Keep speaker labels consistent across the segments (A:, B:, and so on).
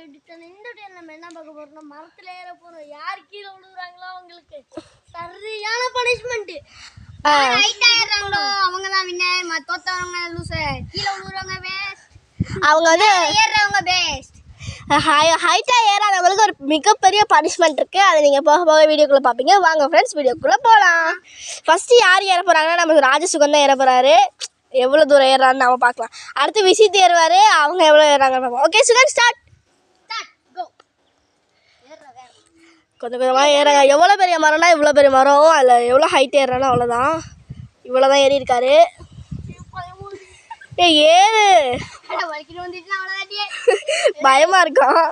A: இந்த நம்ம என்ன பார்க்க போறோம்னா மரத்துல ஏற போறோம். யார் கீழே விழுகுறாங்களோ அவங்களுக்கு சரியான பனிஷ்மெண்ட். ஹைட்டா ஏறாங்களோ அவங்க தான் வின்னர், தோத்தவங்க லூஸ். கீழே விழுகுறவங்க பெஸ்ட், அவங்க வந்து ஏறவங்க பெஸ்ட். ஹைட்டா ஏறாதவங்களுக்கு ஒரு மிகப்பெரிய பனிஷ்மெண்ட் இருக்கு. அதை நீங்க போக போக வீடியோக்குள்ள பாப்பீங்க. வாங்க ஃப்ரெண்ட்ஸ் வீடியோக்குள்ள போகலாம். ஃபர்ஸ்ட் யார் ஏற போறாங்கன்னா நம்ம ராஜசுகன் தான் ஏற போறாரு. எவ்வளோ தூரம் ஏறான்னு நம்ம பார்க்கலாம். அடுத்து விசித் ஏறுவாரு, அவங்க எவ்வளோ ஏறாங்க பார்ப்போம். Okay Sugan start. கொஞ்சம் கொஞ்சமாக ஏறாங்க. எவ்வளோ பெரிய மரம்னா இவ்வளோ பெரிய மரம், அதில் எவ்வளோ ஹைட் ஏறானோ அவ்வளோதான். இவ்வளோ தான் ஏறி இருக்காரு. ஏறு பயமா இருக்கும்.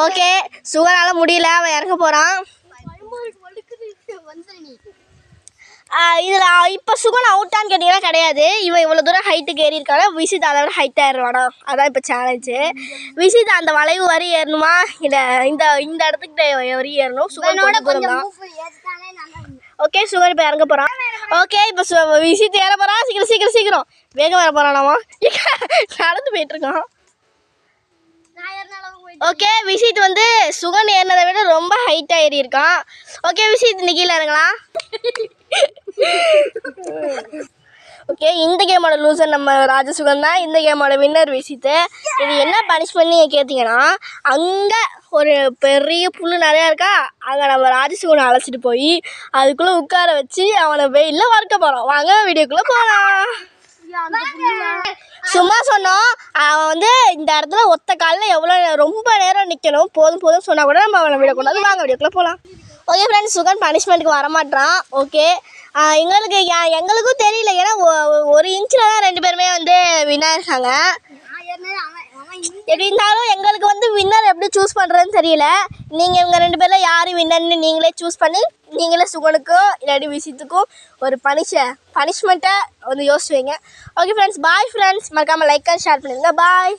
A: ஓகே சுகனால முடியல, அவன் இறங்க போறான். இதுல இப்ப சுகன் அவுட்டான்னு கேட்டீங்கன்னா கிடையாது. இவன் இவ்வளவு தூரம் ஹைட்டுக்கு ஏறி இருக்கான. விசித் அதை விட ஹைட் ஏறுவானா, அதான் இப்ப சேலஞ்சு. விசித் அந்த வளைவு வரி ஏறணுமா இல்ல இந்த இந்த இடத்துக்கு வரி ஏறணும். சுகனோட கொஞ்சம் ஓகே சுகன் இப்ப இறங்க போறான். ஓகே இப்ப விசித் ஏற போறான். சீக்கிரம் சீக்கிரம் சீக்கிரம் வேகம் ஏற போறானாமா, நடந்து போயிட்டு இருக்கான். ஓகே விசித் வந்து சுகன் ஏறினதை விட ரொம்ப ஹைட்டா ஏறி இருக்கான். ஓகே விசித் இந்த கீழே இறங்கலாம். ஓகே இந்த கேமோட லூசர் நம்ம ராஜசுகன் தான். இந்த கேமோட வின்னர் விசித். இது என்ன பனிஷ்மெண்ட் நீங்கள் கேட்டிங்கன்னா, அங்கே ஒரு பெரிய புல் நிறையா இருக்கா, அங்கே நம்ம ராஜசுகனை அழைச்சிட்டு போய் அதுக்குள்ளே உட்கார வச்சு அவனை வெயிலில் வறுக்க போகிறோம். வாங்க வீடியோக்குள்ளே போகலாம். சும்மா சொன்னோம், அவன் வந்து இந்த இடத்துல ஒத்த காலில் எவ்வளோ ரொம்ப நேரம் நிற்கணும், போதும் போதும் சொன்னால் கூட நம்ம அவனை விடக்கூடாது. வாங்க வீடியோக்குள்ளே போகலாம். ஓகே ஃப்ரெண்ட்ஸ் சுகன் பனிஷ்மெண்ட்டுக்கு வரமாட்டான். ஓகே எங்களுக்கும் தெரியல, ஏன்னா ஒரு இன்ச்சில் தான் ரெண்டு பேருமே வந்து வின்னர் இருக்காங்க. எப்படி இருந்தாலும் எங்களுக்கு வந்து வின்னர் எப்படி சூஸ் பண்ணுறதுன்னு தெரியல. நீங்கள் இவங்க ரெண்டு பேரில் யார் வின்னர்னு நீங்களே சூஸ் பண்ணி நீங்களே சுகனுக்கும் இல்லாட்டி விசித்துக்கும் ஒரு பனிஷ்மெண்ட்டை வந்து யோசிச்சு வைங்க. ஓகே ஃப்ரெண்ட்ஸ் பாய் ஃப்ரெண்ட்ஸ், மறக்காமல் லைக் அண்ட் ஷேர் பண்ணிடுங்க. பாய்.